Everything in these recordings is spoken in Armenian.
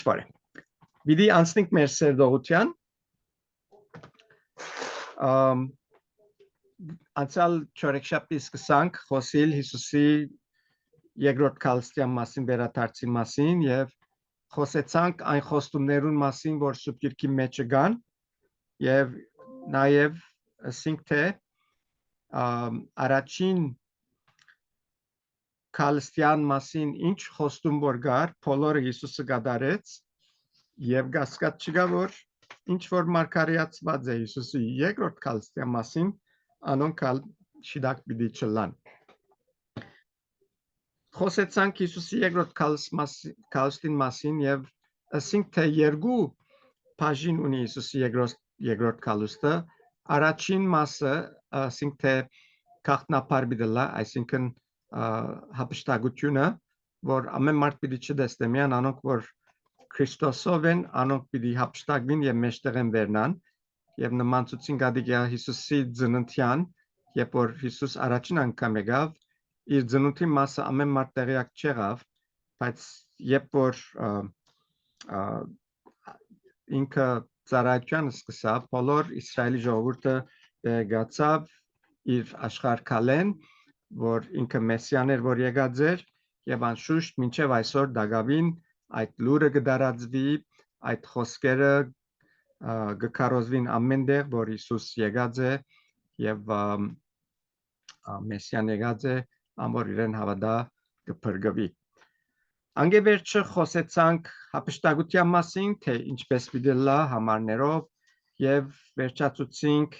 Բարի։ Պիտի անցնենք մեր սերդողության։ Անցյալ չորեքշաբթի սկսանք խոսել Հիսուսի երկրորդ քալստյան մասին, վերադարձի մասին եւ խոսեցանք այն խոստումներուն մասին, որ Սուրբ Գիրքի մեջ կան եւ նաեւ ասենք թե առաջին քալստյան մասին ինչ խոստում որ կար, բոլորը Հիսուսը կատարեց եւ գասկած չկա որ ինչ որ մարգարեացված է Հիսուսի երկրորդ քալստյան մասին, անոնք շիդակ պիտի չլան։ Խոսեցանք Հիսուսի երկրորդ քալստին մասին եւ ասենք թե երկու բաժին ունի Հիսուսի երկրորդ քալստը, առաջին մասը ասենք թե քախտնապար բիդլա, այսինքն հապշտագությունը, որ ամեն մարդ պիտի չտեսնի, միան անոնք որ Քրիստոսով են, անոնք պիտի հապշտագվին եւ մեջտեղ են վերնան եւ նմանցուցին գադիգա Հիսուսի ծննդյան, երբ որ Հիսուս առաջին անգամ եկավ, իր ծնունդի մասը ամեն մարդ տեղյակ չեղավ, բայց երբ որ ինքը ծառայությունը սկսավ, բոլոր Իսրայելի ժողովուրդը գացավ իր աշխարհքալեն, որ ինքը մեսիան էր, որ եկած էր եւ անշուշտ մինչեւ այսօր դակավին այդ լուրը կդարածվի, այդ խոսքերը կկարոզվին ամենտեղ, որ Հիսուս եկած է եւ մեսիան եկած է, ամոր իրեն հավատա կփրկվի։ Անգևերջը խոսեցանք հապշտագության մասին, թե ինչպես պիտի լա համարներով եւ վերջացուցինք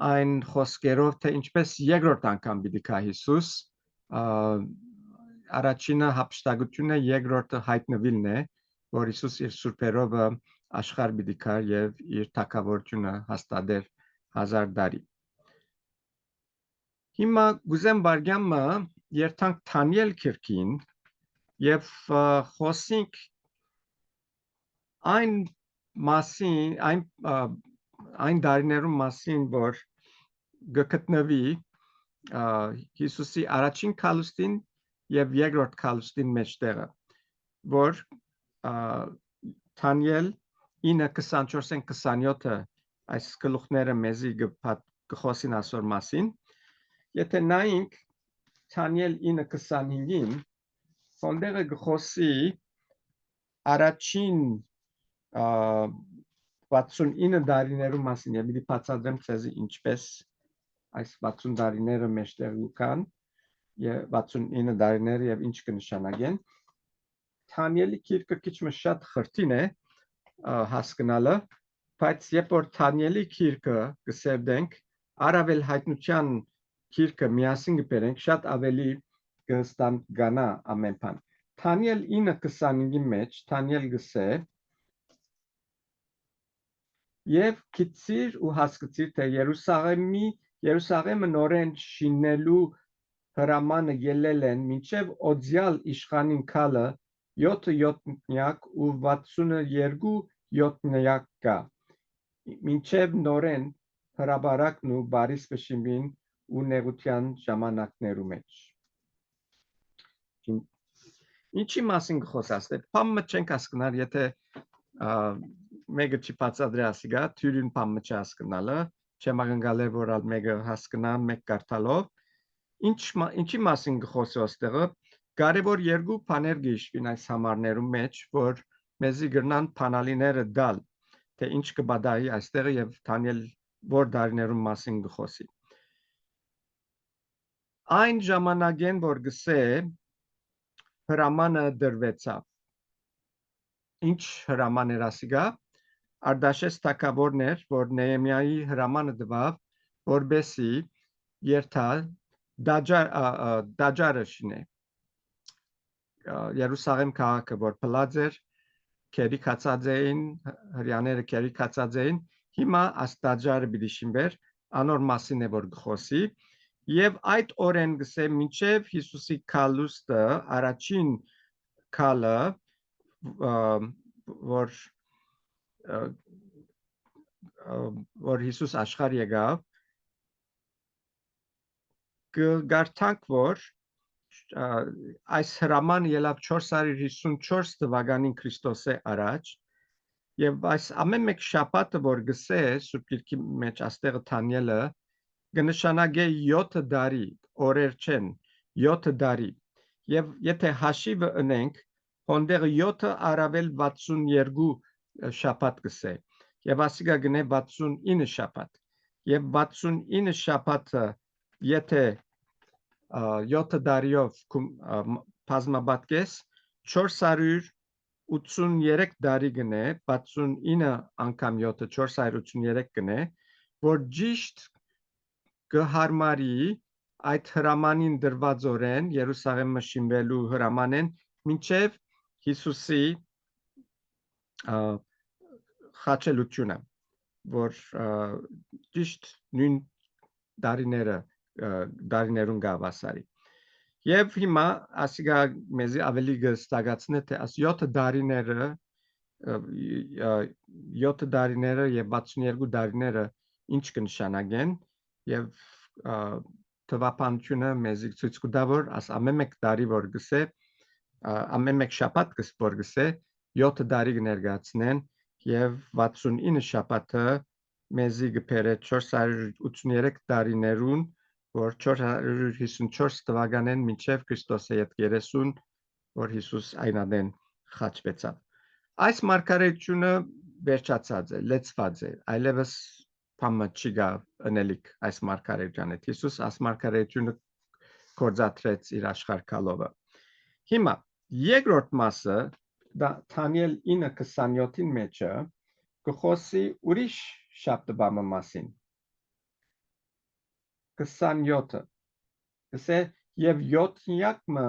այն խոսքերով, թե ինչպես երկրորդ անգամ պիտի գա Հիսուս, առաջինը հապշտագությունը, երկրորդը հայտնվելն է, որ Հիսուս իր սուրբերով աշխարհ պիտի գա եւ իր թագավորությունը հաստատեր 1000 տարի։ Հիմա գուզեմ բարգյամը երթանք Դանիել քրքին եւ խոսենք այն մասին, այն դարիներու մասին, որ գտնվի Հիսուսի առաջին քալստին եւ երկրորդ քալստին մեջտեղը, որ Դանիել 9:24-27 այս գլուխները մեզի կխոսին այսօր մասին։ Եթե նայենք Դանիել 9:25-ին, ֆոնդերը կխոսի առաջին 69 դարիներու մասին, եւ պիտի բացատրեմ ցեզի ինչպես այս 60 դարիները մեջտեղ կան, եւ 69 դարիները եւ ինչ կնշանակեն։ Դանիելի գիրքը քիչ շատ խրտին է հասկանալը, բայց երբ որ Դանիելի գիրքը կսերդենք, առավել հայտնության գիրքը միասին կբերենք, շատ ավելի կստանա ամեն բան։ Դանիել 9:25-ի մեջ Դանիել գսե եւ գիտիր ու հասկացիր թե Երուսաղեմը նորեն շինելու հրամանը ելել են մինչև օձյալ իշխանին քալը 7 ու 62 յոթնյակ կա, մինչև նորեն հրաբարակն ու բարիս պշիմին ու նեղության ժամանակներու մեջ։ Ինչի մասին կխոսաստ է, պամը չենք հասկնար, եթե մեկը չի բացադրի ասիգա, թյուրին պամը չի հասկնալը, չեմ աղնգալ էր, որ ալ մեկը հասկնա, մեկ կարդալով, ինչի մասին կխոսի ոստեղը, կարևոր երկու բաներ գիշվին այս համարներու մեջ, որ մեզի գրնան պանալիները դալ, թե ինչ կբադայի այստեղը և Դանիել որ դարիներու մասին կխոսի։ Այն ժամանակեն, որ գսե հրամանը դրվեցավ։ Ինչ հրաման էր ասիգա, Արդաշես թագավորներ, որ Նեեմիայի հրամանը տվավ, որբեսի երթալ դաջարը շինե։ Երուսաղեմ քաղաքը, որ փլած էր, քերի կացած էին, հրյաները քերի կացած էին, հիմա այս դաջարը պիտի շինվեր, անոր մասին է որ գխոսի, եւ այդ օրեն գսե մինչև Հիսուսի քալուստը, առաջին քալը, որ Հիսուս աշխարհ եկավ, կգարթանք որ այս հրաման ելավ 454 թվականին Քրիստոսի առաջ եւ այս ամեն մեկ շաբաթը որ գսե Սուրբ Գիրքի մեջ աստեղը Թանիելը կնշանակե 7 տարի օրեր չեն 7 տարի եւ եթե հաշիվը ունենք հոնդերը 7 առավել 62 շաբաթ գսե եւ ասիկա գնե 69 շաբաթ եւ 69 շաբաթը եթե 7 տարիով բազմապատկես 483 տարի գնե 69 անգամ 7 483 գնե որ ճիշտ կհարմարի այդ հրամանին դրված օրեն Երուսաղեմը շինվելու հրամանեն մինչև Հիսուսի խաչելությունը որ ճիշտ նույն դարիներուն գավասարի եւ հիմա ասիգա մեզի ավելի գստագացնե թե աս 7 դարիները 7 դարիները եւ 62 դարիները ինչ կնշանակեն եւ թվապանությունը մեզի ցույց կտա որ աս ամեն մեկ դարի որ գսե ամեն մեկ շաբաթ որ գսե 7 դարի կներկայացնեն եւ 69 շաբաթը մեզի գբերե 483 դարիներուն որ 454 թվականեն մինչև Քրիստոսի հետ 30 որ Հիսուս այնադեն խաչվեցավ այս մարգարեությունը վերջացած է լեցված է այլևս փամը չի գա ընելիք այս մարգարեությանը Հիսուս այս մարգարեությունը կորզատրեց իր աշխարհքալովը հիմա երկրորդ մասը Դանիել 9:27-ին մեջը կխոսի ուրիշ շաբթբամը մասին 27-ը կսե եւ 7-նյակը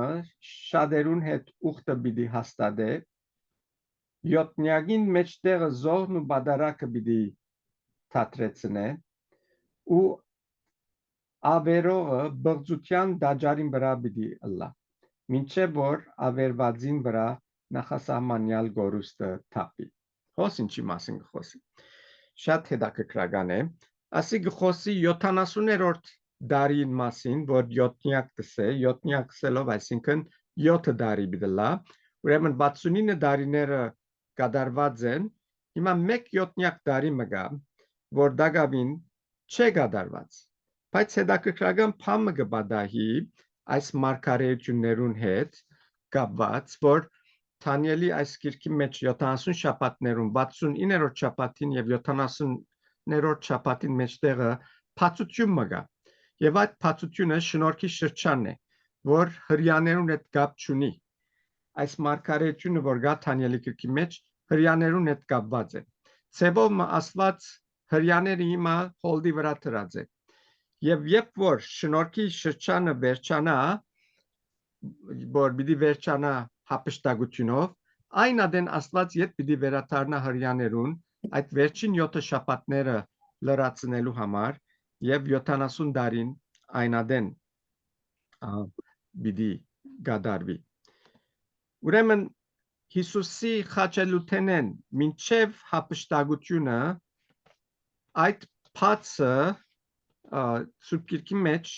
շատերուն հետ ուխտը պիտի հաստատե 7-նյակին մեջտեղը զոհն ու բադարակը պիտի թատրեցնե ու ավերողը բղծության դաջարին վրա պիտի ըլլա մինչև որ ավերվածին վրա նախասահմանյալ գորուստը թափի խոս ինչի մասին կխոսի շատ հետաքրքրական է ասի կխոսի 70-րդ դարին մասին որ 7-նյակ կսե 7-նյակ կսելով այսինքն 7 դարի բիդլա ուրեմն 69 դարիները կդարված են հիմա 1/7 դարի մգա որ դակավին չէ կդարված բայց հետաքրքրական փամը կբադահի այս մարգարեություններուն հետ կապված որ Թանիելի այս գիրքի մեջ 70 շաբաթներուն 69-րդ շաբաթին եւ 70-րդ շաբաթին մեջտեղը փացություն մգա եւ այդ փացությունը շնորհքի շրջանն է որ հрьяաներուն հետ կապ չունի այս մարգարեությունը որ գա Թանիելի գիրքի մեջ հрьяաներուն հետ կապված է ցեվով ասված հрьяաները հիմա հոլդի վրա դրած է եւ երբ որ շնորհքի շրջանը վերջանա որ պիտի վերջանա հապշտակությունով այն ադեն աստված իդ պիտի վերադառնա հрьяաներուն այդ վերջին 7 շաբաթները լրացնելու համար եւ 70 տարին այն ադեն պիտի գադարվի ուրեմն Հիսուսի խաչելութենեն մինչև հապշտակությունը այդ փածը Սուրբ Գիրքի մեջ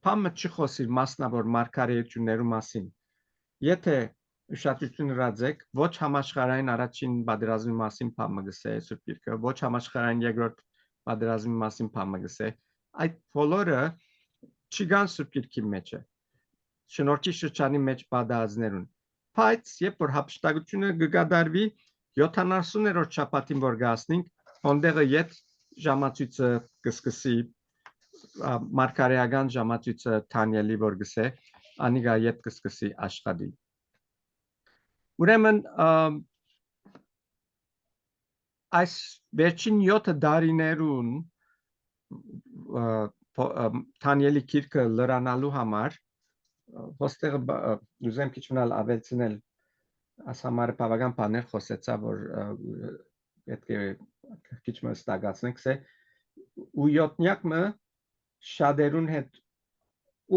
փամը չխոսիր մասնավոր մարգարեություններու մասին եթե ուշադրություն հրաձեք ոչ համաշխարհային առաջին պատերազմի մասին փամը գսե Սուրբ Գիրքը ոչ համաշխարհային երկրորդ պատերազմի մասին փամը գսե այդ բոլորը չգան Սուրբ Գիրքի մեջ շնորհքի շրջանի մեջ պատահածներուն բայց երբ որ հապշտակությունը կգադարվի 70-րդ շաբաթին որ գասնենք հոնդերը իդ ժամացույցը կսկսի մարգարեական ժամացույցը Թանիելի որ գսե անիգա իդ կսկսի աշխատի ուրեմն այս վերջին 7 դարիներուն Թանիելի գիրքը լրանալու համար ոստեղը ուզեմ քիչ մնալ ավելցնել աս համար բավական բաներ խոսեցա որ պետք է քիչ մստագացնենք սե ու 7-նյակը շատերուն հետ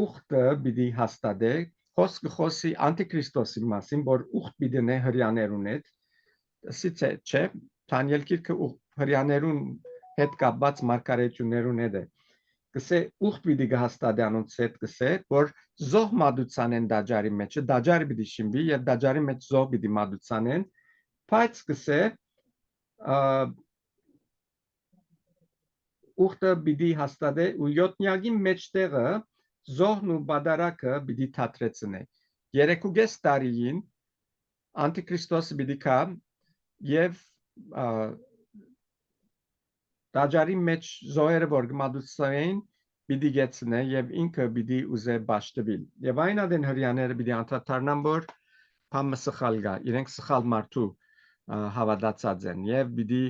ուխտը պիտի հաստատե խոսի անտիքրիստոսի մասին որ ուխտ պիտի նե հрьяաներուն հետ սից չէ Թանիել գիրքը հрьяաներուն հետ կապված մարգարեություններուն հետ է Գսե ուխտ պիտի գհաստատի անոնց հետ գսե որ զոհ մադուցանեն դաջարի մեջը դաջարի պիտի շինվի եւ դաջարի մեջ զոհ պիտի մադուցանեն բայց գսե ուխտը պիտի հաստատե ու յոթնյակի մեջտեղը զոհն ու բադարակը պիտի թատրեցնե 3.5 տարին անտիքրիստոսը պիտի կա եւ Դաջարի մեջ զոհերը որ գմադուցային պիտի գեցնե եւ ինքը պիտի ուզե բաշտվել եւ այն adեն հрьяաները պիտի անդրադառնան որ փամը սխալ գա իրենք սխալ մարդու հավատացած են եւ պիտի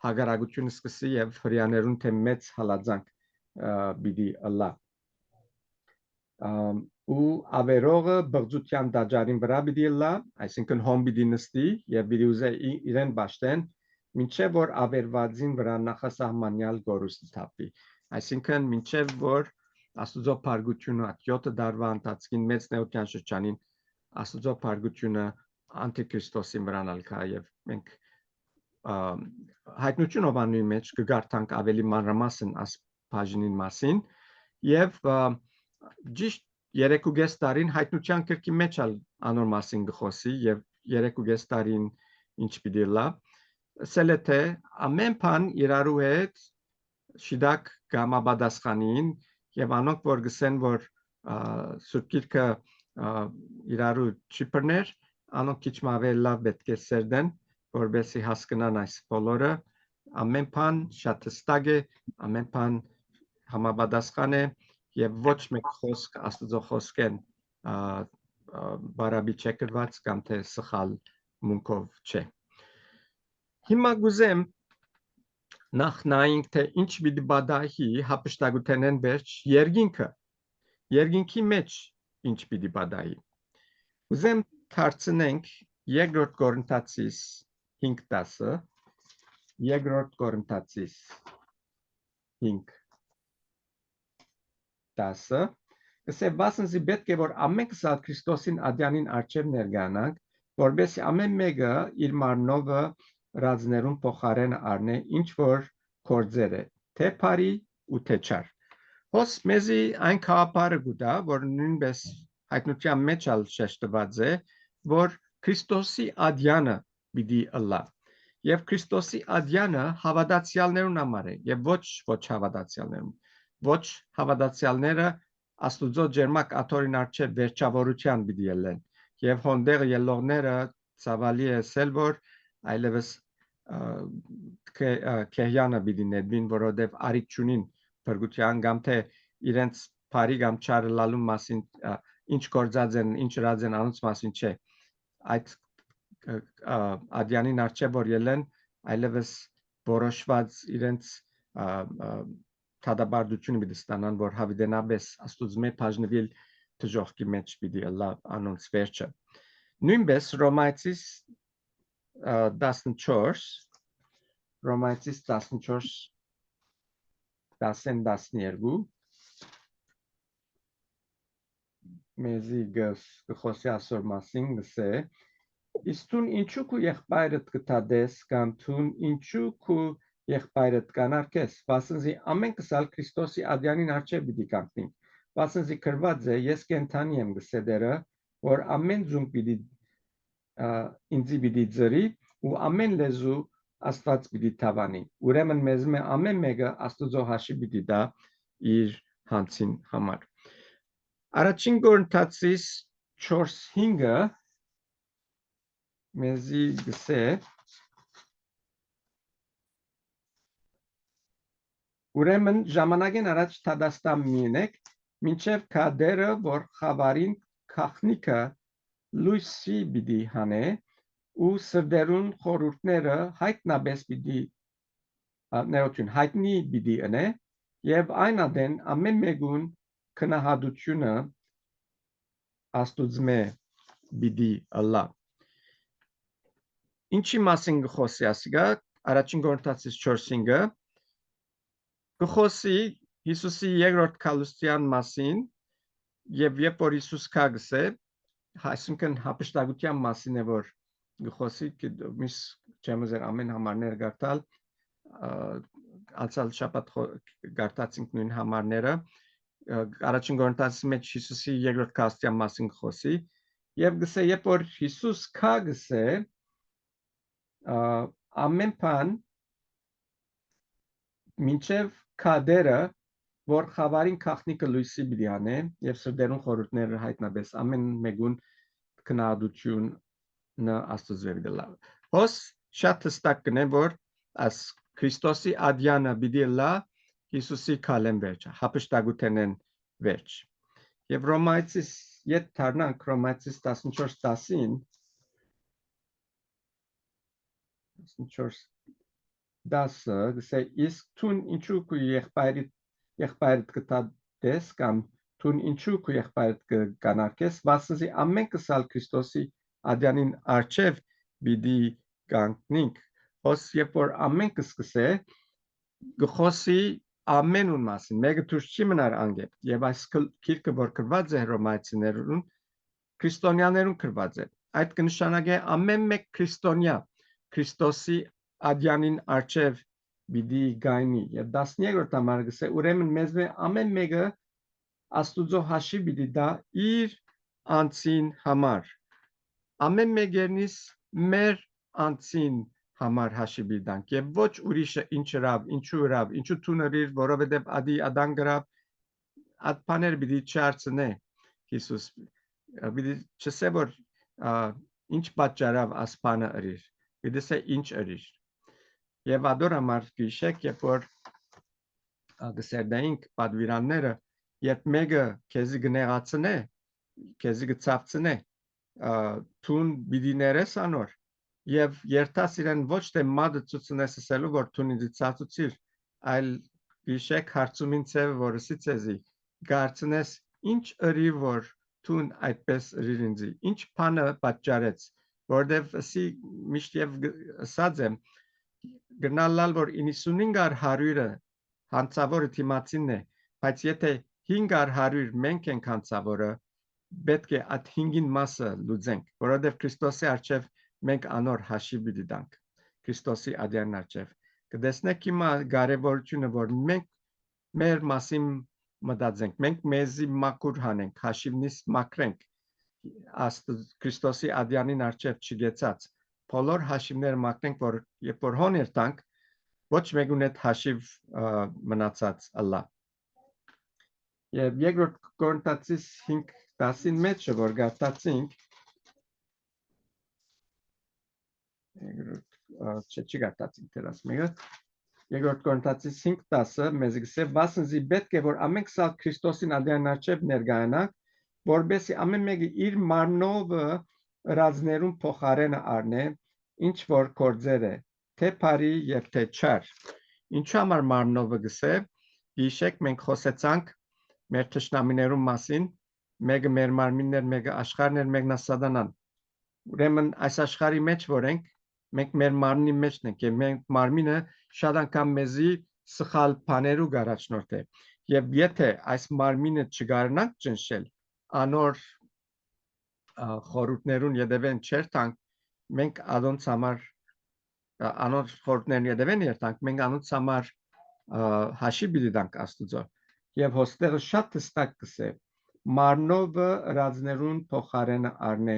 հագարագությունը սկսի եւ հрьяաներուն թե մեծ հալածանք պիտի ըլլա ու ավերողը բղծության դաջարին վրա պիտի ըլլա այսինքն հոմ պիտի նստի եւ պիտի ուզե իրեն բաշտեն Մինչև որ ավերվածին վրա նախասահմանյալ գորուստ թափի այսինքն մինչև որ աստուծո փարգությունը 7 դարվա ընթացքին մեծ նեոթյան շրջանին աստուծո փարգությունը անտիքրիստոսին վրանալ կա եւ մենք հայտնությունով անունի մեջ կգարտանք ավելի մանրամասն աս բաժնին մասին եւ ճիշտ 3.5 տարին հայտնության կրկի մեջ անոր մասին գխոսի եւ 3.5 տարին ինչ պիտի լա Սելեթե ամեն բան իրարու հետ շիդակ գամաբադասխանին եւ անոնք որ գսեն որ Սուրբ Գիրքը իրարու չիպրներ անոնք քիչ ավելի լավ պետք է սերդեն որովհետեւ հասկանան այս բոլորը ամեն բան շատ հստակ է ամեն բան համապատասխան է եւ ոչ մեկ խոսք աստծո խոսքեն բարաբի չեկրված կամ թե սխալ մունքով չէ Հիմա գուզեմ նախ նայենք թե ինչ պիտի բադահի հապշտագութենեն վերջ երկինքի մեջ ինչ պիտի բադահի Գուզեմ թարցնենք երկրորդ Կորինթացիս 5:10 երկրորդ Կորինթացիս 5:10 Կսե վասնզի պետք է որ ամեն կսալ Քրիստոսին ադյանին արչև ներգանանք որբեսի ամեն մեկը իր մարմնովը Ռազներուն փոխարեն առնե ինչ որ կորձեր է թե բարի ու թե չար հոս մեզի այն քահապարը գուտա որ նույնպես հայտնության մեջ ալ շեշտված է որ Քրիստոսի ադյանը պիտի ըլլա եւ Քրիստոսի ադյանը հավատացյալներուն համար է եւ ոչ հավատացյալներուն ոչ հավատացյալները աստուծո ջերմակ աթորին արչեւ վերջավորության պիտի ելեն եւ հոնդեղ ելողները ցավալի է ասել որ այլևս քեհյանը պիտի նետվին որովհետև արիք չունին փրկության կամ թե իրենց բարի կամ չարը լալու մասին ինչ գործած են ինչ ռած են անոնց մասին չէ այդ ադյանին արչև որ ելեն այլևս որոշված իրենց թադաբարդությունը պիտի ստանան որ հավիտենապես աստուծո բաժնվել դժոխքի մեջ պիտի լավ անոնց վերջը նույնպես Ռոմայցիս 14 Ռոմայցիս 14 10-12 մեզի գխոսի ասոր մասին գսե Իստուն ինչու քու եղբայրդ կտադես կամ թուն ինչու քու եղբայրդ կանարկես վասնզի ամեն կսալ Քրիստոսի ադյանին արչև պիտի կանգնենք վասնզի գրված է ես կենթանի եմ գսե դերը որ ամեն ձուն պիտի ինձի պիտի ձրի ու ամեն լեզու Աստված պիտի թավանի ուրեմն մեզ ամեն մեկը Աստծո հաշի պիտի դա իր հանցին համար Առաջին Կորինթացիս 4:5-ը մեզի գսե Ուրեմն ժամանակեն առաջ թադաստան մինեք մինչև կադերը որ խավարին քախնիկը լույսի պիտի հանե ու սրդերուն խորուրդները հայտնաբես պիտի ներողություն հայտնի պիտի ընե եւ այն adեն ամեն մեկուն քնահատությունը աստուծմե պիտի ըլլա ինչի մասին գխոսի ասիգա առաջին Կորինթացիս 4:5-ը գխոսի Հիսուսի երկրորդ քալուստյան մասին եւ երբ որ Հիսուս կա գսե այսինքն հապշտակության մասին է որ գխոսի միս չեմ ուզեր ամեն համարներ գարտալ անցյալ շաբաթ գարտացինք նույն համարները առաջին Կորինթացիս մեջ Հիսուսի երկրորդ քաստյան մասին խոսի եւ գսե երբ որ Հիսուս քա գսե ամեն բան մինչև քադերը որ խավարին քախնիկը լույսի պիտի անե եւ սրդերուն խորհուրդները հայտնաբես ամեն մեկուն քնահատությունը աստծո դելա հոս շատ հստակ կնե որ as Քրիստոսի ադյանը պիտի լա Հիսուսի քալեն վերջ հապշտագութենեն վերջ եւ Ռոմայցիս Yet Tarnak Romatis 14:10 գսե իսկ թուն ինչու քու եղբայրդ կտադես կամ թուն ինչու քու եղբայրդ կգանարկես վասնզի ամեն կսալ Քրիստոսի ադյանին արչև բիդի կանգնինք հոս երբ որ ամեն կսկսե գխոսի ամենուն մասին մեկը դուրս չի մնար անգետ եւ այս քիրքը որ գրված է Հռոմայացիներուն քրիստոնյաներուն գրված է այդ կնշանակե ամեն մեկ քրիստոնյա Քրիստոսի ադյանին արչև բիդի գայնի եւ 13-րդ համարը գսե ուրեմն մեզ ամեն մեկը աստուծո հաշի բիդի դա իր անձին համար ամեն մեկերնից մեր անձին համար հաշի բիդանք եւ ոչ ուրիշը ինչ հրավ ինչու հրավ ինչու թուներիր որովհետեւ ադի ադան գրավ այդ բաներ բիդի չարցնե Հիսուս բիդի չսե որ ինչ պատճառավ ասպանը ըրիր բիդի սե ինչ ըրիր եւ ադոր համար գիշեք երբ որ գսերդայինք պատվիրանները երբ մեկը քեզի գնեղացնե քեզի գծավցնե թուն բիդի ներես անոր եւ երթաս իրեն ոչ թե մադը ցուցնես ասելու որ թունի դիցացուցիր այլ գիշեք հարցումին ծևը որսի ցեզի գարցնես ինչ ըրի որ թուն այդպես ըրիր ինձի ինչ բանը պատճառեց որտեվ ասի միշտ եւ ասած եմ գնալալ որ 95-100-ը հանցավորը թիմացինն է բայց եթե 500 մենք ենք հանցավորը պետք է այդ 5-ին մասը լուծենք որովհետեւ Քրիստոսի արչեւ մենք անոր հաշի պիտի տանք Քրիստոսի ադյան արչեւ կտեսնեք հիմա կարևորությունը որ մենք մեր մասին մտածենք մենք մեզի մակուր հանենք հաշիվնից մակրենք Քրիստոսի ադյանին արչեւ չգեցած բոլոր հաշիվները մակնենք որ երբ որ հոներ տանք ոչ մեկուն այդ հաշիվ մնացած ըլլա եւ երկրորդ Կորինթացիս 5:10-ին մեջ որ գարտացինք չի գարտացինք դերաս մեկը երկրորդ Կորինթացիս 5:10-ը մեզ գսե վասնզի պետք է որ ամենք սալ Քրիստոսին ադյան արչեւ ներգայանանք որբեսի ամեն մեկը իր մարմնովը ռազներուն փոխարենը առնե ինչ որ կորձեր է թե բարի եւ թե չար ինչու համար մարմնովը գսե հիշեք մենք խոսեցանք մեր թշնամիներուն մասին մեկը մեր մարմիններ մեկը աշխարհն էր մեկն սատանան ուրեմն այս աշխարհի մեջ որ ենք մենք մեր մարմնի մեջն ենք եւ մենք մարմինը շատ անգամ մեզի սխալ բաներու գարաչնորդ է եւ եթե այս մարմինը չգարնանք ճնշել անոր խորհուրդներուն յետևեն չերտանք մենք ադոնց համար անոր խորհուրդներն յետևեն երտանք մենք անոնց համար հաշի պիտի տանք աստուծո եւ հոստեղը շատ հստակ կսե մարմնովը ռազներուն փոխարենը առնե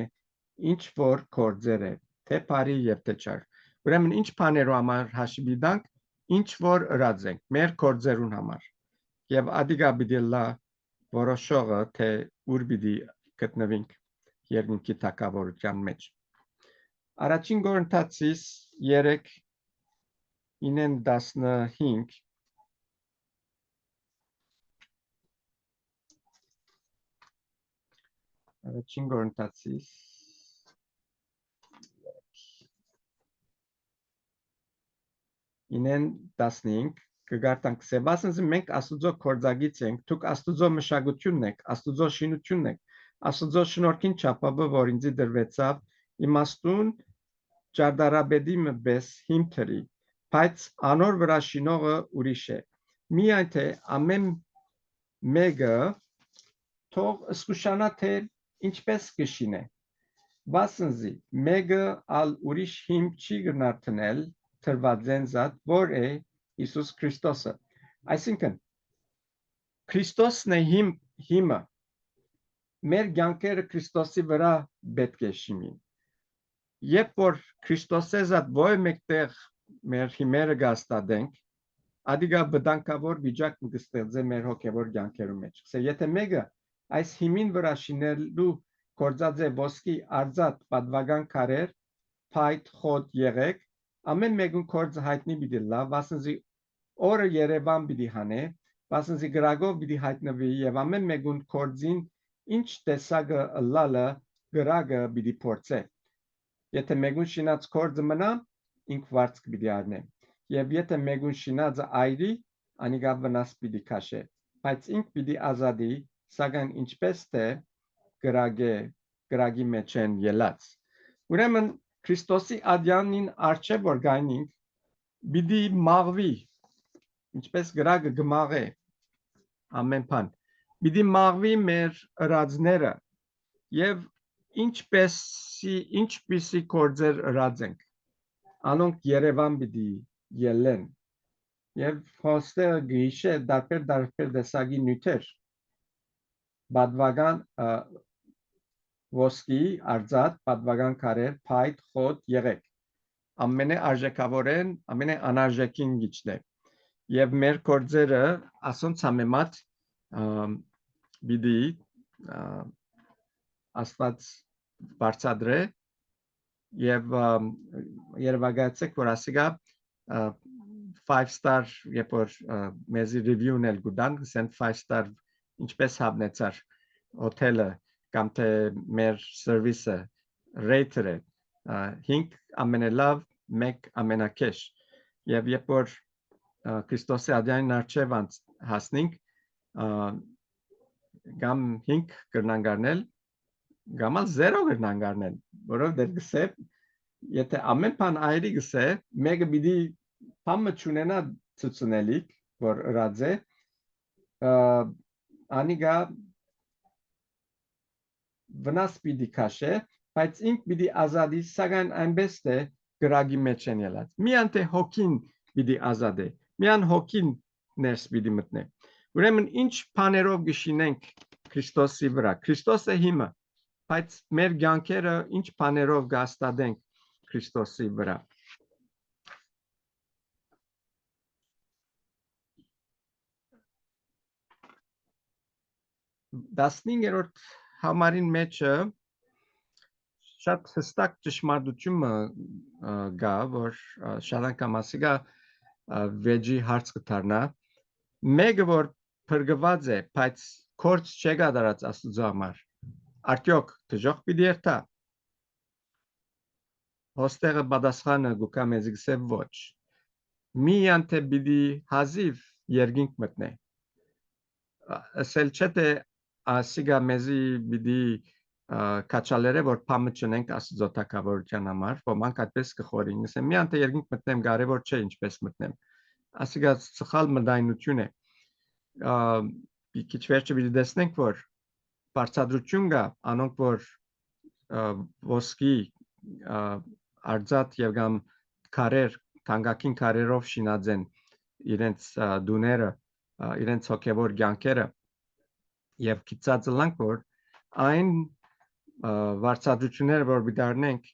ինչ որ կորձեր է թե բարի եւ թե չար ուրեմն ինչ բաներու համար հաշի պիտի տանք ինչ որ ըրած ենք մեր կորձերուն համար եւ ադիգա պիտի լա որոշողը թե ուր պիտի գտնվենք երկնքի թակավորության մեջ առաջին Կորինթացիս 3:9-15 առաջին Կորինթացիս 9:15 կգարտանք սեբասնզի մենք աստուծո կորձագից ենք դուք աստուծո մշակությունն եք աստուծո շինությունն եք աստուծո շնորհքին չափաբը որ ինձի դրվեցավ իմաստուն ճարտարապետի մբես հիմթրի բայց անոր վրա շինողը ուրիշ է միայն թե ամեն մեկը թող զսկուշանա թե ինչպես կշինե վասնզի մեկը ալ ուրիշ հիմ չի գնարդնել թրված զենզատ որ է Հիսուս Քրիստոսը։ Այսինքն Քրիստոսն է հիմը։ Մեր կյանքերը Քրիստոսի վրա պետք է շինին։ Երբ որ Քրիստոսի զատ ոյ մեկտեղ մեր հիմերը գաստադենք, ադիգա բդանկավոր վիճակ կստեղծե մեր հոգևոր կյանքերում մեջ։ Եթե մեկը այս հիմին վրա շինելու գործած է ոսկի արձած պատվական քարեր, փայտ խոտ եղեք, ամեն մեկուն գործը հայտնի պիտի լա, վասնզի օրը Երևան պիտի հանե, վասնզի գրագով պիտի հայտնվի եւ ամեն մեկուն գործին ինչ տեսակը լալը գրագը պիտի փորձե։ Եթե մեկուն շինած գործը մնա, ինք վարձք պիտի առնե։ Եվ եթե մեկուն շինածը այրի, անիգա վնաս պիտի քաշե։ Բայց ինք պիտի ազատի, սակայն ինչպես թե գրագի մեջ են ելած։ Ուրեմն Քրիստոսի ադյանին արչև որ գայնինք, պիտի մաղվի, ինչպես գրագը գմաղե, ամեն բան, պիտի մաղվի մեր ըրածները եւ ինչպիսի գործեր ըրած ենք, անոնք Երևան պիտի ելեն եւ հոստերը գիշե դարբեր տեսակի նյութեր, պատվական ոսկի, արձած, պատվական քարեր, փայտ, խոտ, եղեք, ամենե արժեքավորեն, ամենե անարժեքին գիչն է եւ մեր գործերը ասոնց համեմատ պիտի Աստված բարձադրե եւ երևակայեցեք որ ասիգա 5 star երբ որ մեզի review-ն էլ գուտան սեն 5 star ինչպես հավնեցար հոթելը կամ թե մեր սերվիսը rate-ը 5 ամենալավ 1 ամենակեշ եւ երբ որ Քրիստոսի ադյանին արչև հասնենք գամ 5 կրնան գարնել գամալ 0 կրնան գարնել որովհետեւ գսե եթե ամեն բան այրի գսե մեկը պիտի փամը չունենա ցուցնելիք որ ըրած է անիգա վնաս պիտի քաշե բայց ինք պիտի ազատի սակայն այնպես թե գրագի մեջ են ելած միան թե հոգին պիտի ազատե միան հոգին ներս պիտի մտնե ուրեմն ինչ բաներով գշինենք Քրիստոսի վրա Քրիստոսը հիմը բայց մեր կյանքերը ինչ բաներով գաստադենք Քրիստոսի վրա Դասնինգերորդ համարին մեջը շատ հստակ ճշմարտություն գա որ շատ անգամ ասիգա վեճի հարց կդառնա մեկը որ փրկված է բայց կորց չեկա դարած Աստծո համար արդյոք դժոխք պիտի երթա հոստեղը պատասխանը գուկա մեզի գսե ոչ միան թե պիտի հազիվ երկինք մտնե ասել չէ թե ասիգա մեզի պիտի կաչալերը որ փամը չնենք Աստծո թագավորության համար ոմանք այդպես կխորին ասեմ միան թե երկինք մտնեմ կարևոր չէ ինչպես մտնեմ ասիգա սխալ մտայնություն է քիչ վերջը պիտի տեսնենք որ բարձրացություն կա անոնք որ ոսկի արձած եւ կամ քարեր թանկագին քարերով շինած են իրենց դուները իրենց հոգևոր կյանքերը եւ քիծած լանք որ այն վարձատրությունները որ դառնենք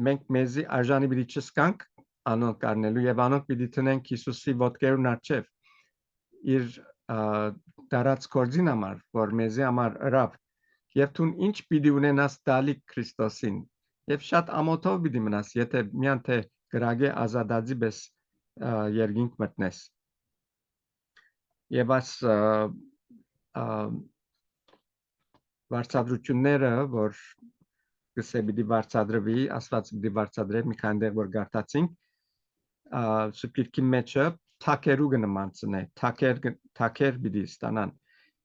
մենք մեզի արժանի պիտի չսկանք անոնք կառնելու եւ անոնք պիտի տնենք Հիսուսի ոտքերուն առջև իր դարած կորձին համար որ մեզի համար ըրավ եւ թուն ինչ պիտի ունենաս դալիք Քրիստոսին եւ շատ ամոթով պիտի մնաս եթե միան թե գրագե ազատածի պես երկինք մտնես եւ աս վարձատրությունները որ գսե պիտի վարձադրվի Աստված պիտի վարձադրե մի քանի դեր որ գարտացինք սուպիրքի մեջը թակերու կնմանցնե թակեր պիտի ստանան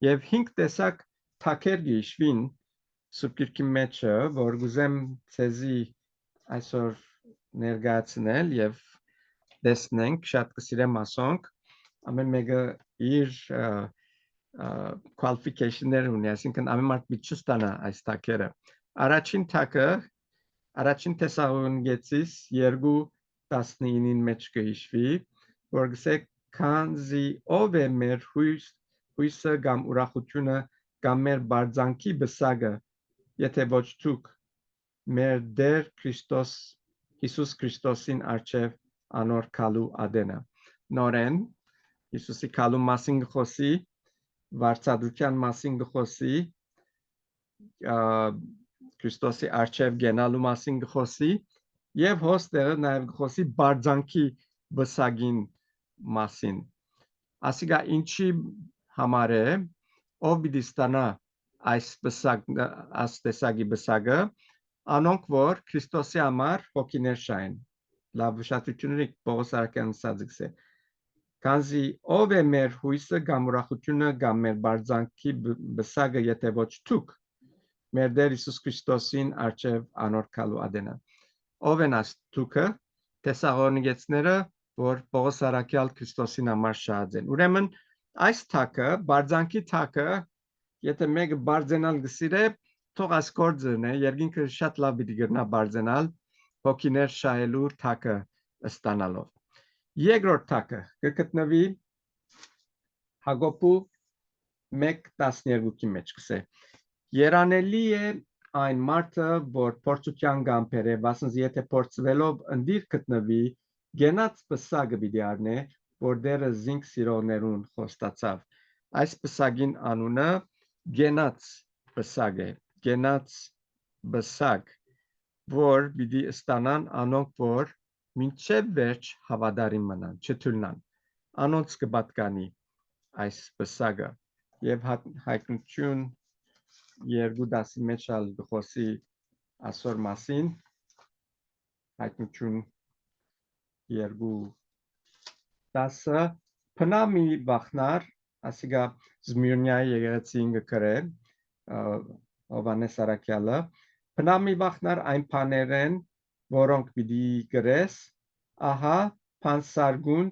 եւ 5 տեսակ թակեր գիշվին սուպիրքի մեջը որ գուզեմ ցեզի այսօր ներկայացնել եւ տեսնենք շատ կսիրեմ ասոնք ամեն մեկը իր qualification-ներ ունի, այսինքն ամեն մարդ պիտի չստանա այս թակերը։ Առաջին թակը, առաջին Թեսաղոնիկեցիս 2:19-ին մեջ կհիշվի, որ գսեք քանզի ով է մեր հույսը կամ ուրախությունը կամ մեր բարձանքի բսակը, եթե ոչ դուք մեր Տեր Քրիստոս Հիսուս Քրիստոսին արչև անոր քալու ադենը։ Նորեն Հիսուսի քալու մասին գխոսի, վարչadrության մասին գխոսի, Քրիստոսի արչև գենալու մասին գխոսի եւ հոստերը նաեւ գխոսի բարձանքի բսակին մասին։ Ասիկա ինչի համար է ով պիտի ստանա այս տեսակի բսակը, անոնք որ Քրիստոսի համար հոգիներ շահեն։ Լավ ուշադրությունների Պողոս Արաքյանն ասած է։ Քանզի ով է մեր հույսը կամ ուրախությունը կամ մեր բարձանքի բսակը, եթե ոչ դուք մեր Տեր Հիսուս Քրիստոսին արչև անոր քալու ադենը։ Ով են այս դուքը, Թեսաղոնիկեցիները, որ Պողոս Արաքյալ Քրիստոսին համար շահած են։ Ուրեմն այս թակը, բարձանքի թակը, եթե մեկը բարձենալ գսիրե, թող այս գործն է, երկինքը շատ լավ պիտի գրնա բարձենալ, հոգիներ շահելու թակը ստանալով։ Երկրորդ թակը կգտնվի Հակոբու 1:12-ի մեջ գսե։ Երանելի է այն մարդը, որ փորձության գամբեր է, վասնզի եթե փորձվելով ընդիր գտնվի, գենաց բսակը պիտի առնե, որ դերը զինք սիրողներուն խոստացավ։ Այս բսակին անունը գենաց բսակ է, գենաց բսակ, որ պիտի ստանան անոնք, որ մինչև վերջ հավատարիմ մնան, չթուլնան, անոնց կպատկանի այս բսակը եւ հայտնություն 2:10-ի մեջ ալ գխոսի ասոր մասին, հայտնություն 2:10-ը փնամի վախնար, ասիկա Զմիրնիայի եկեղեցին գկրե Հովանես Արաքյալը, փնամի վախնար այն բաներեն, որոնք պիտի գրես, ահա փանսարգուն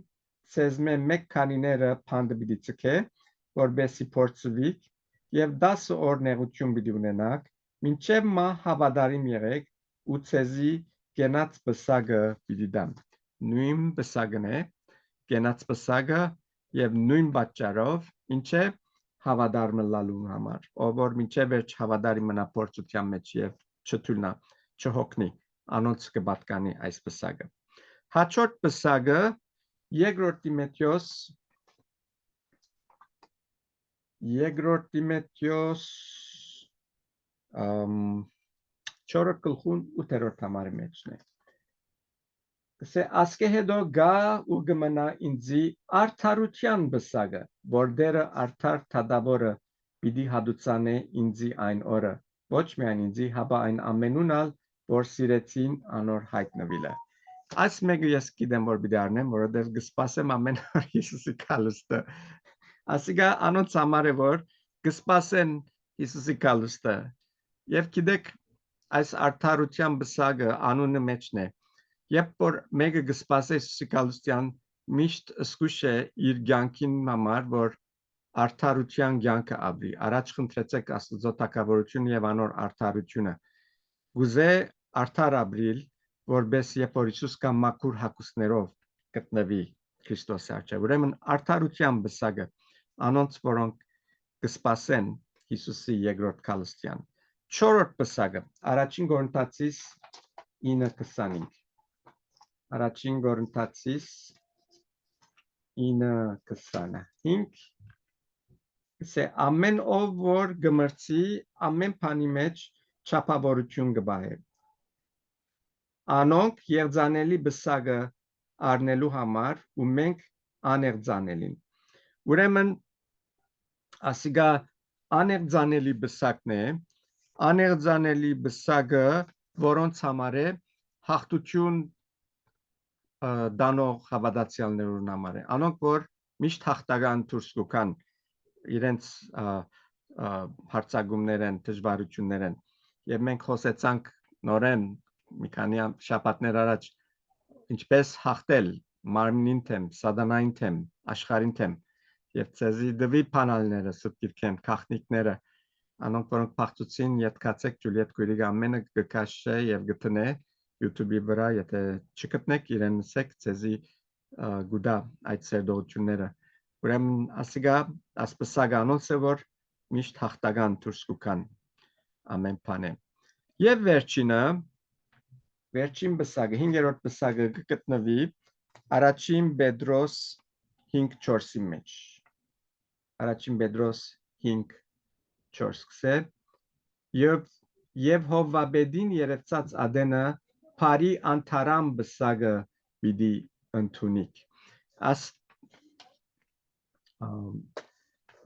ցեզմե մեկ քանիները փանդը պիտի ցկե, որբեսի փորձվիկ եւ 10 օր նեղություն պիտի ունենաք, մինչեւ մա հավատարիմ եղեք ու ցեզի գենաց բսակը պիտի դամ։ Նույն բսակն է, գենաց բսակը եւ նույն պատճառով ինչեւ հավատարիմ լալու համար, ով որ մինչեւ վերջ հավատարիմ մնա փորձության մեջ եւ չթուլնա, չհոգնի, անոնց կպատկանի այս բսակը։ Հաջորդ բսակը Երկրորդ Տիմոթեոս 4 գլխուն 8-րդ համարի մեջն է։ Կսե ասկե հետո գա ու գմնա ինձի արդարության բսակը, որ դերը արդար թադավորը պիտի հադուցանե ինձի այն օրը, ոչ միայն ինձի, հապա այն ամենունալ, որ սիրեցին անոր հայտնվիլը։ Այս մեկը ես գիտեմ, որ պիտի առնեմ, որովհետև կսպասեմ ամեն օր Հիսուսի քալուստը։ Ասիկա անոնց համար է, որ կսպասեն Հիսուսի քալուստը։ Եվ գիտեք, այս արդարության բսակը անունը մեջն է։ Երբ որ մեկը կսպասե Հիսուսի քալուստյան, միշտ զգուշ է իր կյանքին համար, որ արդարության կյանքը ապրի։ Առաջ խնդրեցեք Աստծո թագավորությունը եւ անոր արդարությունը։ Գուզե արդար ապրիլ, որբես երբ որ Հիսուս կամ մաքուր հագուստներով գտնվի Քրիստոսի առջև։ Ուրեմն արդարության բսակը անոնց, որոնք կսպասեն Հիսուսի երկրորդ քալստյան։ Չորրորդ բսակը Առաջին Կորինթացիս 9:25։ Առաջին Կորինթացիս 9:25 Սե ամեն ով որ գմրցի ամեն բանի մեջ չափավորություն կբահե։ Անոնք երջանելի բսակը առնելու համար ու մենք աներձանելին։ Ուրեմն ասիկա աներձանելի բսակն է, աներձանելի բսակը, որոնց համար է հաղթություն դանող հավատացյալներուն համար է։ Անոնք որ միշտ հաղթական դուրս կգան իրենց հարցակումներեն, դժվարություններեն։ Եվ մենք խոսեցանք նորեն մի քանի շաբաթներ առաջ ինչպես հաղթել մարմնին թեմ, սատանային թեմ, աշխարհին թեմ եւ ցեզի դվի փանալները սուտիրքեն քախնիկները անոնք որոնք փախտուցին յետքացեք Ջուլիետ Գուրիգ ամենը կքաշե եւ գտնե YouTube-ի վրա եթե չգտնեք իրեն ասեք ցեզի գուդա այդ սերդողությունները ուրեմն ասիգա ասպսագ անոնց է որ միշտ հաղթական դուրս կուքան ամեն բանը եւ վերջին բսակը 5-րդ բսակը գտնվի առաջին Պետրոս 5:4-ի մեջ առաջին Պետրոս 5:4 կսե եւ Հովվաբեդին երևցած ադենը Փարի անթարամ բսակը պիտի ընդունիք as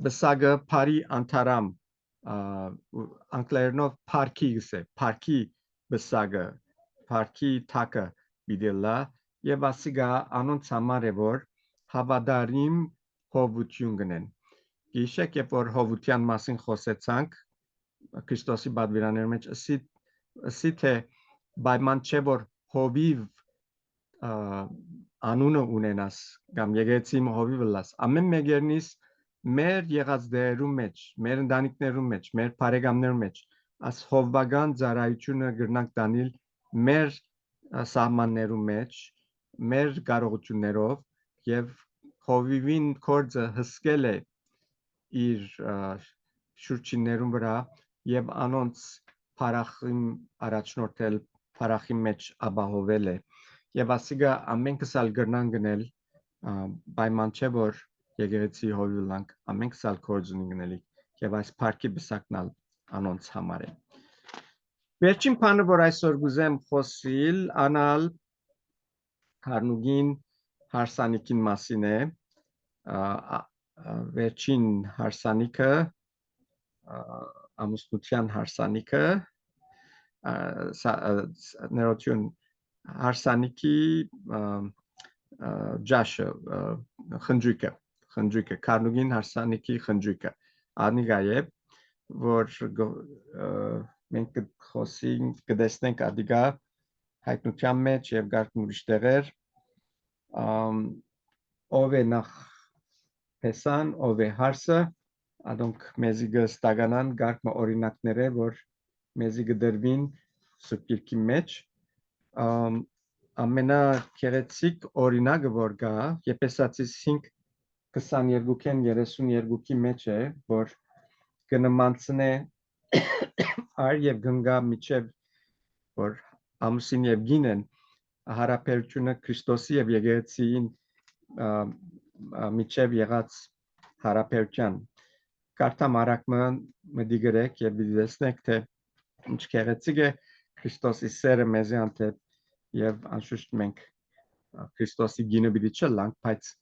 բսակը Փարի անթարամ անգլերենով parքի գսե parքի բսակը parքի թակը պիտի եւ ասիգա անոնց համար է որ հավադարիմ հովություն գնեն գիշեք երբ որ հովության մասին խոսեցանք Քրիստոսի բադվիրաների մեջ ասի թե պայման չէ որ հովիվ անունը ունենաս կամ եկեղեցի հովիվը լաս ամեն մեկերնից մեր եղած դերերում մեջ մեր ընտանիքներում մեջ մեր բարեկամներում մեջ as հովվական ծառայությունը գրնանք տանել մեր սահմաններում մեջ մեր կարողություններով եւ հովիվին կորձը հսկել է իր շուրջիներում վրա եւ անոնց փարախին առաջնորդել փարախի մեջ ապահովել է եւ ասիգա ամենքս ալ գրնան գնել պայման չէ որ եկեղեցի հովիվլանք ամենքս ալ կորձունի գնելի եւ այս парքի բսակնալ անոնց համար է վերջին բանը որ այսօր գուզեմ խոսիլ անալ Քարնուգին հարսանիքին մասին է վերջին հարսանիքը ամուսնության հարսանիքը ներողություն հարսանիքի ջաշը խնջույքը Քարնուգին հարսանիքի խնջույքը անիգա է որ մենք խոսենք կտեսնենք ադիգա հայտնության մեջ եւ գարկ ուրիշ տեղեր ով է նախ Պեսան ով է հարսը adonk մեզի գստականան գարկ օրինակները որ մեզի գդրվին սուպիրքի մեջ ամենա քերեցիկ օրինակը որ գա Եփեսացիս 5:22-ին 32-ի մեջ է որ կնմանցնե այր եւ գնգա միջև որ ամուսին եւ գինեն հարաբերությունը Քրիստոսի եւ եկեղեցին միջև եղած հարաբերության կարդամ արակը մդիգրեք եւ դեսնեք թե ինչ քերեցիկ է Քրիստոսի սերը մեզի անտեպ եւ անշուշտ մենք Քրիստոսի գինը պիտի չլանք բայց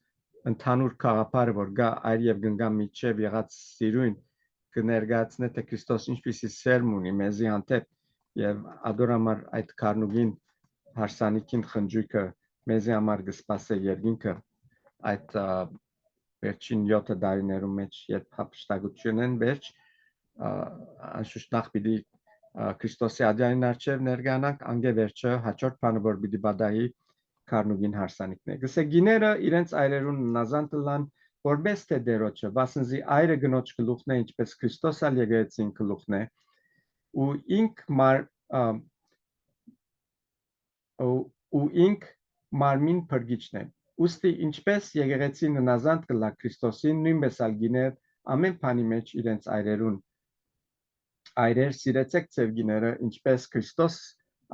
ընդհանուր խաղապարը որ գա այր եւ գնգա միջև եղած սիրուն կներկայացնե թե Քրիստոս ինչպիսի սերմ ունի մեզի անտեպ եւ ադորամար այդ Քարնուգին հարսանիքին խնջույքը մեզի համար կսպասե երկինքը այդ վերջին 7 տարիներում մեջ երբ հապշտակություն են վերջ անշուշտ նախ պիտի Քրիստոսի ադյանին արչև ներգանանք անգե վերջը հաջորդ բանը որ պիտի բադայի Քարնուգին հարսանիքն է գսե գիները իրենց այրերուն նազանտլան որպես թե դերոջը վասնզի այրը գնոջ գլուխն է ինչպես Քրիստոս ալ եկեղեցին գլուխն է ու ինք մարմին փրկիչն է ուստի ինչպես եկեղեցին նազանտ կլա Քրիստոսին նույնպես ալ գիներ ամեն բանի մեջ իրենց այրերուն այրեր սիրեցեք ձեր գիները ինչպես Քրիստոս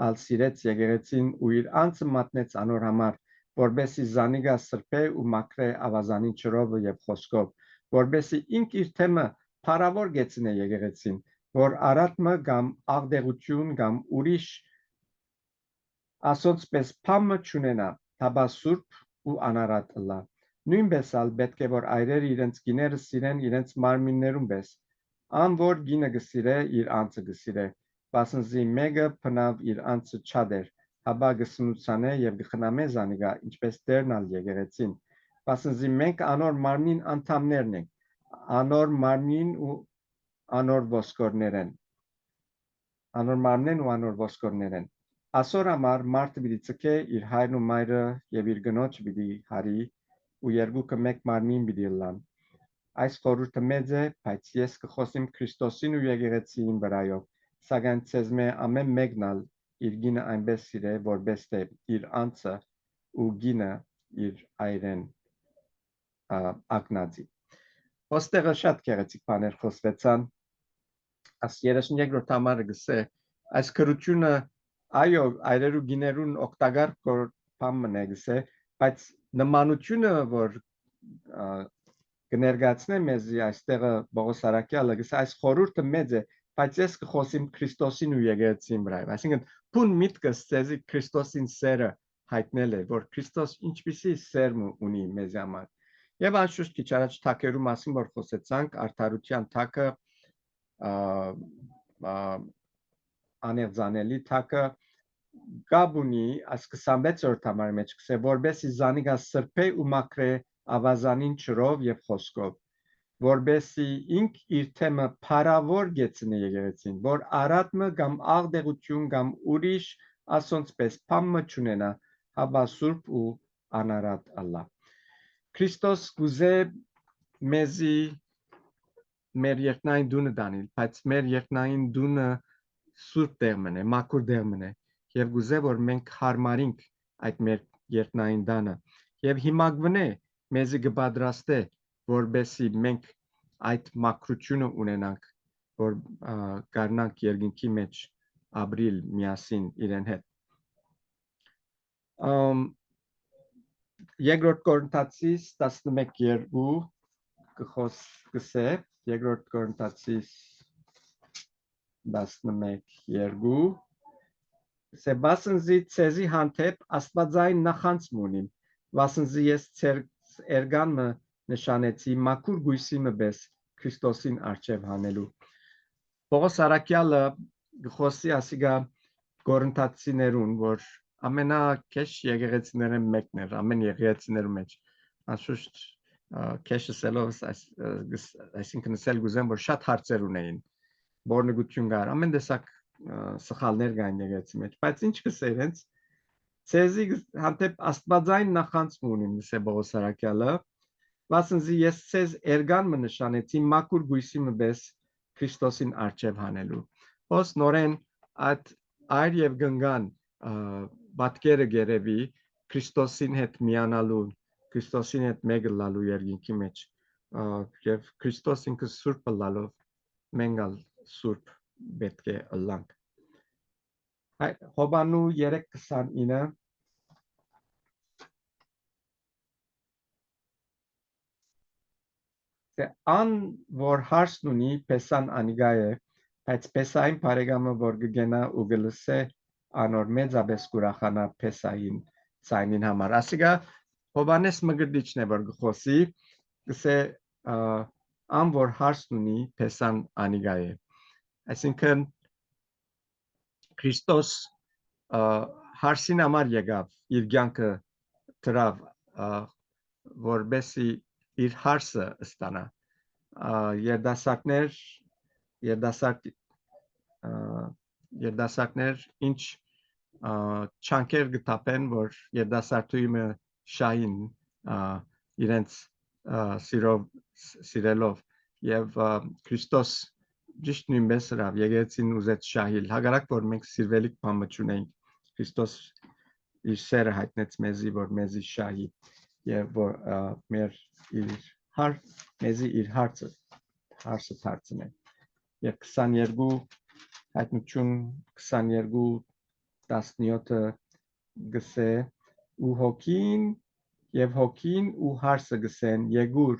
ալ սիրեց եկեղեցին ու իր անձը մատնեց անոր համար որբեսի զանիգա սրբե ու մաքրե ավազանին ճրովը եւ խոսքով որբեսի ինք իր թեմը փարավոր գեցնե եկեղեցին որ արատմը կամ աղդեղություն կամ ուրիշ ասոցպես փամը չունենա թաբա սուրբ ու անարատ լա նույնպես ալ պետք է որ այրերը իրենց գիները սիրեն իրենց մարմիններում պես ան որ գինը գսիրե իր անձը գսիրե բասնզի մեկը բնավ իր անձը չադեր հաբա գսնուցանե եւ գխնամե զանիգա ինչպես դերնալ եկեղեցին բասնզի մենք անոր մարմին անդամներն ենք անոր մարմին ու անոր ոսկորներեն անոր մարմնեն ու անոր ոսկորներեն ասոր համար մարդը պիտի ցկե իր հայրն ու մայրը եւ իր գնոջ պիտի հարի ու երկուքը մեկ մարմին պիտի լան այս խորհուրդը մեծ է բայց ես կխոսեմ Քրիստոսին ու եկեղեցին վրայով սակայն ցեզմե ամեն մեկն ալ իր գինը այնպես սիրե որպես թե իր անձը ու գինը իր այրեն ակնածի։ Ոստեղը շատ գեղեցիկ բաներ խոսվեցան, աս 32-րդ համարը գսե, այս քրությունը այո, այրերու գիներուն օգտագար բան մնե գսե, բայց նմանությունը, որ կներգացնե մեզի այստեղը Պողոս Արաքյալը գսե, այս խորհուրդը մեծ է, բայց ես կխոսիմ Քրիստոսին ու եկեղեցին վրա։ Այսինքն փուն միտքս ցեզի Քրիստոսին սերը հայտնել է, որ Քրիստոս ինչպիսի սեր ունի մեզ համար։ Եվ անշուշտ քիչ առաջ թակերու մասին որ խոսեցանք, արդարության թակը, աներձանելի թակը գաբունի այս 26-րդ համարի մեջ կսե, որբեսի զանիգա սրբե ու մաքրե ավազանին չրով եւ խոսքով, որբեսի ինք իր թեմը փարավոր գեցնի եկեղեցին, որ արատմը կամ աղդեղություն կամ ուրիշ ասոնց պես փամը չունենա, հաբա սուրբ ու անարատ ալլա։ Քրիստոս գուզե մեզի մեր երկնային դունը դանել, բայց մեր երկնային դունը սուրբ դեր մնե, մաքուր դեր մնե, եւ գուզե որ մենք հարմարինք այդ մեր երկնային դանը, եւ հիմա գտնե մեզի կպատրաստե, որբեսի մենք այդ մաքրությունը ունենանք, որ կարնանք երկինքի մեջ ապրիլ միասին իրեն հետ։ Երկրորդ Կորինթացիս 11:2 կխոսե, երկրորդ Կորինթացիս 11:2 Սեբասնզի ցեզի հանդեպ աստվածային նախանձ ունիմ, վասնզի ես ցեր էրգանը նշանեցի մաքուր գույսի մբես Քրիստոսին արչև հանելու։ Պողոս Արաքյալը գխոսի ասիգա Կորինթացիներուն, որ ամենակեշ եկեղեցիներն մեկն էր, ամեն եկեղեցիներու մեջ, անշուշտ քեշսելով այսինքն ասել գուզեմ, որ շատ հարցեր ունեին, բորնգություն կար, ամեն տեսակ սխալներ կային եկեղեցի մեջ, բայց ինչ կսե իրենց, ցեզի հանդեպ աստվածային նախանձ ունիմ, նսե Պողոս Արաքյալը, վասնզի ես ցեզ էրգան նշանեցի մաքուր գույսի մբես Քրիստոսին արչև հանելու։ Ոս նորեն այդ այր եւ գնգան պատկերը գերեվի Քրիստոսին հետ միանալու, Քրիստոսին հետ մեկը լալու երկինքի մեջ, եւ Քրիստոս ինքը սուրբ լալով մենգալ սուրբ պետք է ըլլանք։ Հոբանու 3:29 Ան որ հարցն ունի պեսան անիգա է, բայց պեսային բարեկամը որ գգենա ու գլսե անոր մեծաբես կուրախանա պեսային ցայնին համար։ Ասիգա Հովանես Մգրդիչն է որ գխոսի, գսե ան որ հարցն ունի պեսան անիգա է։ Այսինքն Քրիստոս հարցին համար եկավ, իր կյանքը դրավ, որբեսի իր հարցը ստանա, երդասակներ ինչ չանքեր գտապեն, որ երդասարտույմը շահին իրենց սիրելով և Քրիստոս ճիշտ նույնպես հրավ եկեղեցին ուզեց շահիլ, հակառակ որ մենք սիրվելիք բամը չունենք, Քրիստոս իր սերը հայտնեց մեզի, որ մեզի շահի և որ մեզի իր հարցը դարձնե։ Եվ 22 հայտնություն 22:17 գսե ու հոգին ու հարցը գսեն եկուր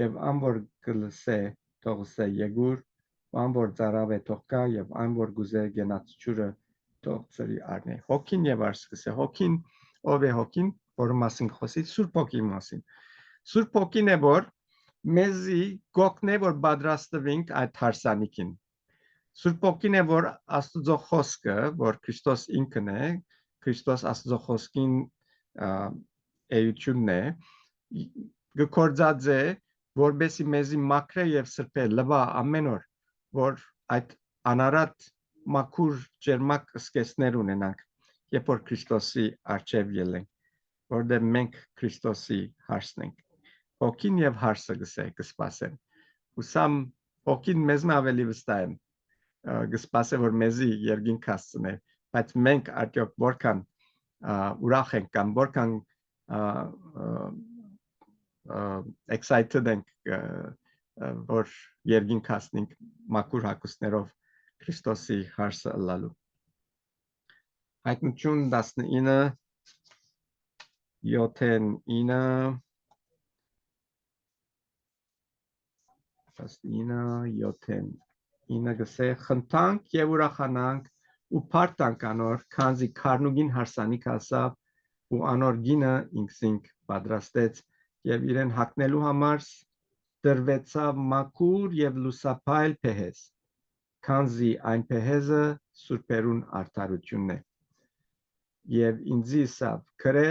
եւ անոր գլսե թողսե եկուր ան որ ծարավ է թող գա եւ ան որ գուզե գնաց ջուրը թող ծրի առնե հոգին եւ հարցը գսե հոգին ով է հոգին որ մասին խոսի Սուրբ Հոգի մասին Սուրբ Հոգին է որ մեզի գոքնե որ պատրաստվենք այդ հարսանիքին Սուրբ Հոգին է որ Աստծո խոսքը որ Քրիստոս ինքն է Քրիստոս Աստծո խոսքին էությունն է գործած է որբեսի մեզի մաքրե եւ սրբե լվա ամեն օր որ այդ անարատ մաքուր ջերմակ սկեսներ ունենանք երբ որ Քրիստոսի արչև ելենք որտեղ մենք Քրիստոսի հարսն ենք Հոգին եւ հարսը կսպասեն ուսամ հոգին մեզ ավելի վստահ է կսպասե որ մեզի երկինք հասցնե բայց մենք արդյոք որքան ուրախ ենք կամ որքան excited ենք որ երկինք հասնենք մաքուր հագուստներով Քրիստոսի հարսը ըլլալու։ Հայտնություն 19 7 գսե խնդանք եւ ուրախանանք ու փարտանք անոր քանզի քարնուգին հարսանիք հասավ ու անոր գինը ինքսինք պատրաստեց եւ իրեն հագնելու համար դրվեցավ մաքուր եւ լուսափայլ փեհեզ քանզի այն փեհեզը սուրբերուն արդարությունն է եւ ինձի սավ քրե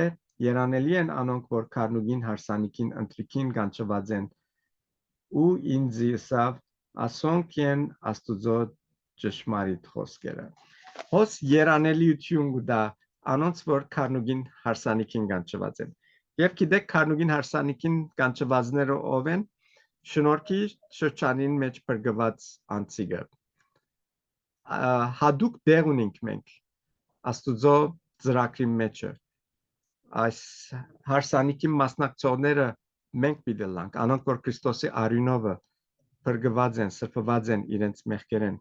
երանելի են անոնք որ քարնուգին հարսանիքին ընտրիքին գանչված են ու ինձի սավ ասոնք են աստուծո ճշմարիտ խոսքերը հոս երանելիություն գտա անոնց որ քարնուգին հարսանիքին գանչված են եւ գիտեք քարնուգին հարսանիքին գանչվածները ով են շնորհքի շրջանին մեջ բրգված անցիգը հadouk դեր ունենք մենք աստուծո ծրագրի մեջը այս հարսանիքի մասնակցողները մենք պիտի լանք անոնք որ Քրիստոսի արյունովը բրգված են սրբված են իրենց մեղքերեն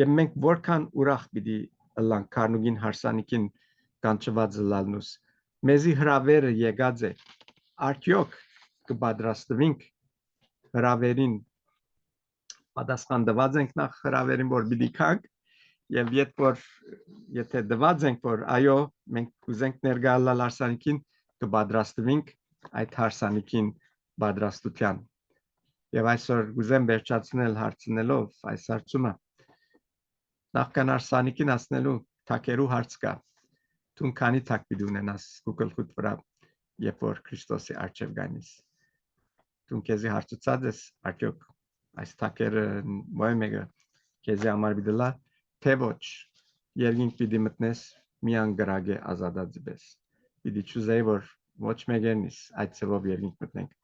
եւ մենք որքան ուրախ պիտի լանք քարնուգին հարսանիքին կանչված լալնուս մեզի հրավերը եկած է արդյոք կպատրաստվենք հրավերին պատասխան դված ենք նախ հրավերին որ պիտի քանք եւ եթե դված ենք որ այո մենք կուզենք ներգալալ հարսանիքին կպատրաստվենք այդ հարսանիքին պատրաստության եւ այսօր կուզեմ վերջացնել հարցնելով այս հարցումը նախքան հարսանիքին ասնելու թակերու հարց կա Տուն քանի թակ պիտի ունենաս Google-խուտ վրա երբ որ Քրիստոսի առջև գանիս Տուն քեզի հարցուցած ես արդյոք այս թակերը ո՞ը մեկը քեզի համար պիտի լա թե ոչ երկինք պիտի մտնես միան գրագե ազատածպես պիտի ճուզեի որ ոչ մեկերնից այդ ծավով երկինք մտնենք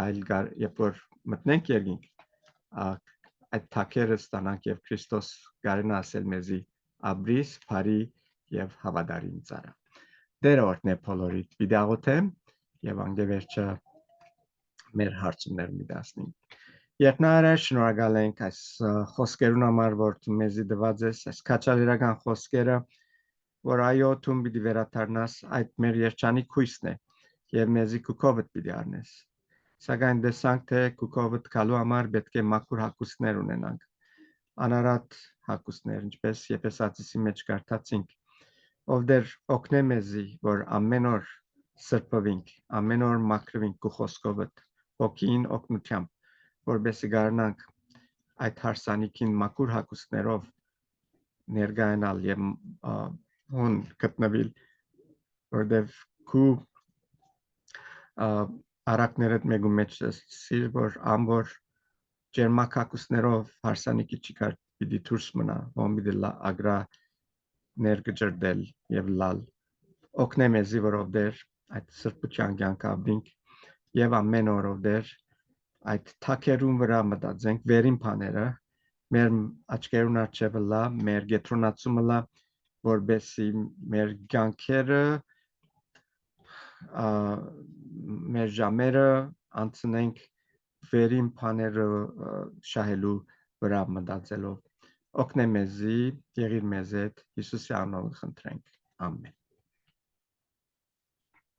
այլ երբ որ մտնենք երկինք այդ թակերը ստանանք եւ Քրիստոս գարնա ասել մեզի ապրիս բարի եւ հավատարիմ ծառա դեր օրհնե բոլորիդ պիտի աղոթեմ եւ անգևերջը մեր հարցումներն միդասնենք Երկնահայր շնորհակալ ենք այս խոսքերուն համար որ դու մեզի դված ես այս քաչալերական խոսքերը որ այո դու պիտի վերադառնաս այդ մեր երջանիկ հույսն է եւ մեզի քուքովդ պիտի առնես Սակայն դեսանք թե քուքովդ գալու համար պետք է մաքուր հագուստներ ունենանք անարատ հագուստներ ինչպես Եփեսացիի մեջ կարդացինք ով դեր օգնե մեզի որ ամեն օր սրբվենք ամեն օր մաքրվենք քու խոսքովդ ոգին օգնությամբ որբեսի գարնանք այդ հարսանիքին մաքուր հագուստներով ներգայանալ եւ հոն գտնվել որտեվ քու Արակներդ մեկու մեջ սիր որ ամբոր ջերմակ հագուստներով հարսանիքի չկար պիտի դուրս մնա ում պիտի լա ագրա ներգջրդել եւ լալ օգնե մեզի որով դեր այդ սրբության կյանք ապրենք եւ ամեն օրով դեր այդ թակերուն վրա մտածենք վերին բաները մեր աչքերուն առջև լա մեր գետրոնացումը լա որբեսի մեր կյանքերը մեր ժամերը անցնենք վերին բաները շահելու վրա մտածելով օգնե մեզի եղիր մեզ հետ Հիսուսի անունով խնդրենք ամեն